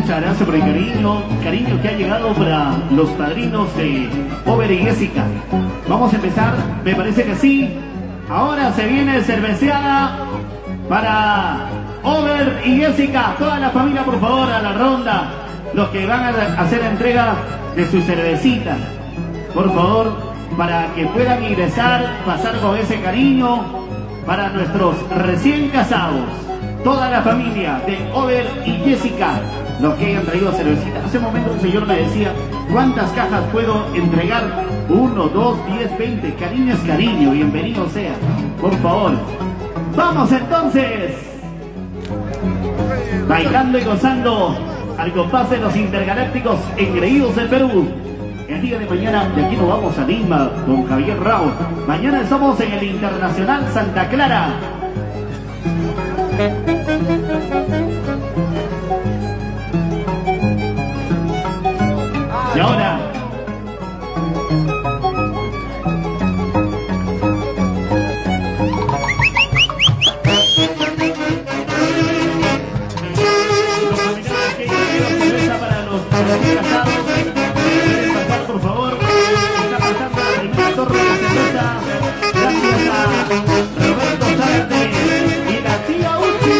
Muchas gracias por el cariño que ha llegado para los padrinos de Over y Jessica. Vamos a empezar, me parece que sí. Ahora se viene cerveceada para Over y Jessica. Toda la familia, por favor, a la ronda. Los que van a hacer la entrega de su cervecita, por favor, para que puedan ingresar, pasar con ese cariño para nuestros recién casados. Toda la familia de Over y Jessica, los que hayan traído cervecita. Hace un momento un señor me decía, ¿cuántas cajas puedo entregar? 1, 2, 10, 20. Cariño es cariño, bienvenido sea. Por favor. Vamos entonces. Bailando y gozando al compás de los intergalácticos engreídos del Perú. El día de mañana, de aquí nos vamos a Lima, don Javier Rao. Mañana estamos en el Internacional Santa Clara. Y ahora para los casados, pueden pasar por favor. Está pasando la primera torre de cerveza, gracias a Roberto Zárate y la tía Uchi.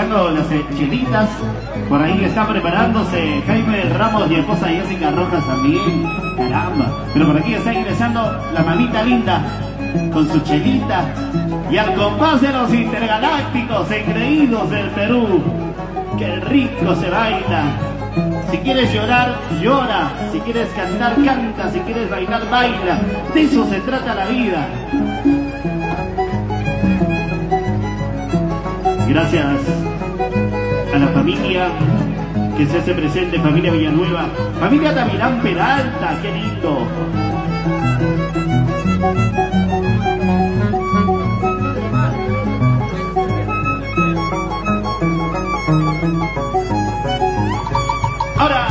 llegando las chelitas. Por ahí está preparándose Jaime Ramos y esposa Jessica Rojas también. Caramba. Pero por aquí está ingresando la mamita linda con su chelita. Y al compás de los intergalácticos engreídos del Perú. Qué rico se baila. Si quieres llorar, llora. Si quieres cantar, canta. Si quieres bailar, baila. De eso se trata la vida. Gracias a la familia que se hace presente, familia Villanueva, familia Davilán Peralta, qué lindo. Ahora.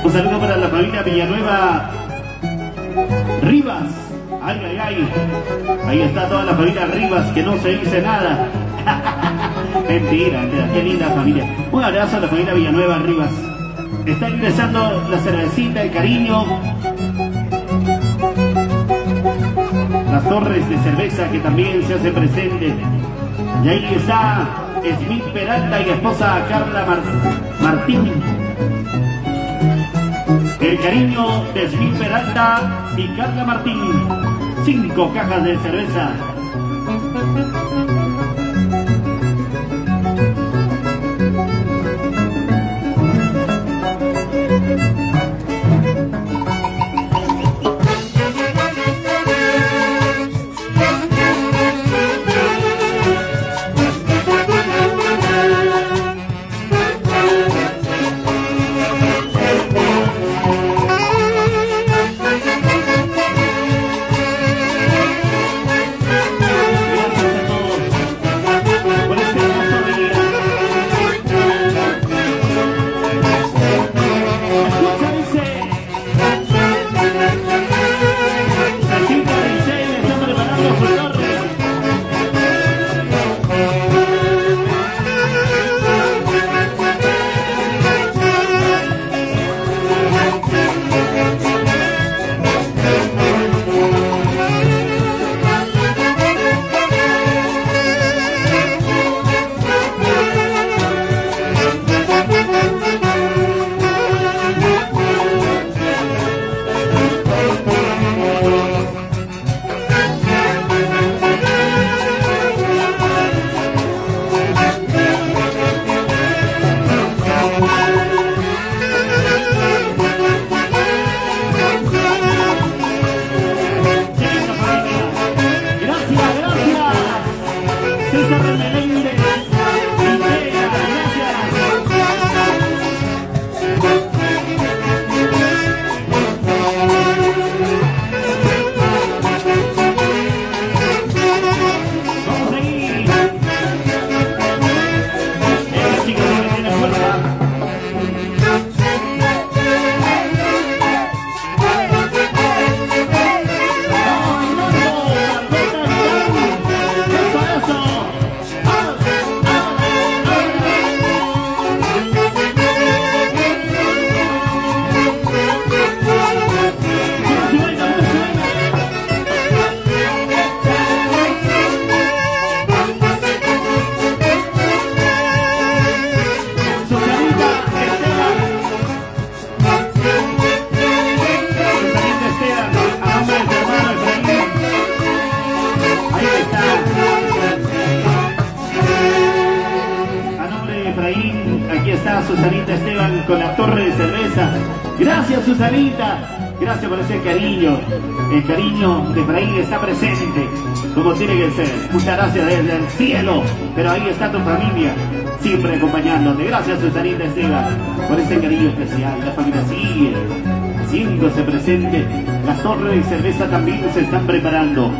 Un saludo para la familia Villanueva Rivas. Ay, ay, ay. Ahí está toda la familia Rivas, que no se dice nada. Mentira, mentira, qué linda familia. Un abrazo a la familia Villanueva Rivas. Está ingresando la cervecita, el cariño. Las torres de cerveza que también se hace presente. Y ahí está Smith Peralta y esposa Carla Martín. El cariño de Smith Peralta y Carla Martín. 5 cajas de cerveza. Gracias, Susanita. Gracias por ese cariño. El cariño de Efraín está presente, como tiene que ser. Muchas gracias desde el cielo. Pero ahí está tu familia, siempre acompañándote. Gracias, Susanita Esteban, por ese cariño especial. La familia sigue haciéndose presente. Las torres de cerveza también se están preparando.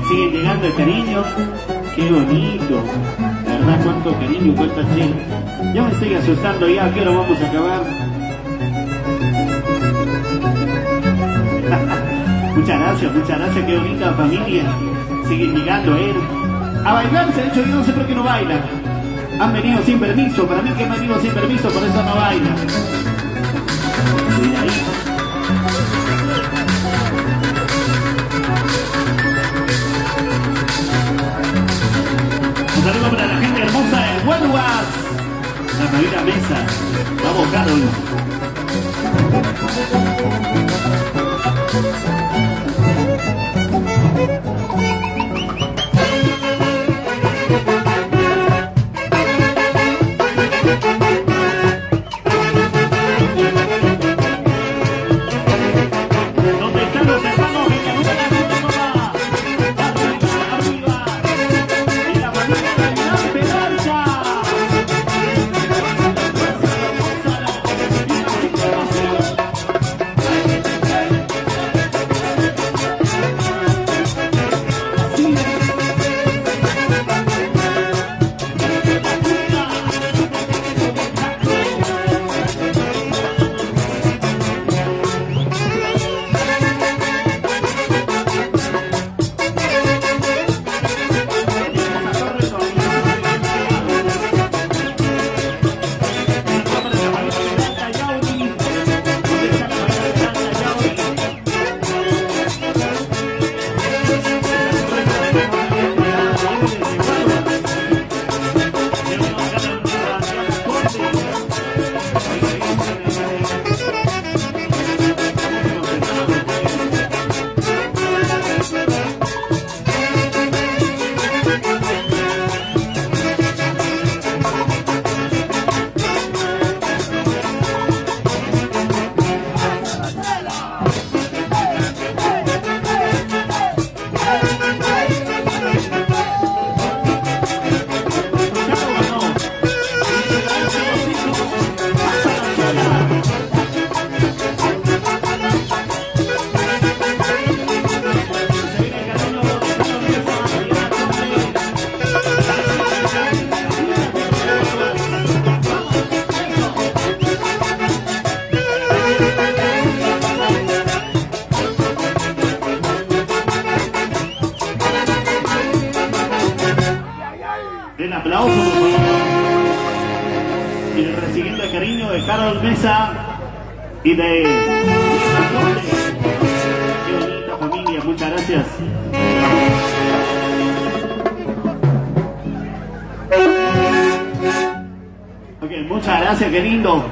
Siguen llegando el cariño. Qué bonito. La verdad, cuánto cariño, cuánta chela. Ya me estoy asustando ya. ¿A qué hora vamos a acabar? Muchas gracias. Qué bonita familia. Siguen llegando, a bailar. Se ha dicho, yo no sé por qué no bailan. Han venido sin permiso. Para mí que han venido sin permiso, por eso no bailan. Cuidadito. Un saludo para la gente hermosa de Huelvas. La familia Mesa. Vamos, Carol. El aplauso, por favor. Y recibiendo el cariño de Carol Mesa y de... Qué bonita familia, muchas gracias. Ok, muchas gracias, qué lindo.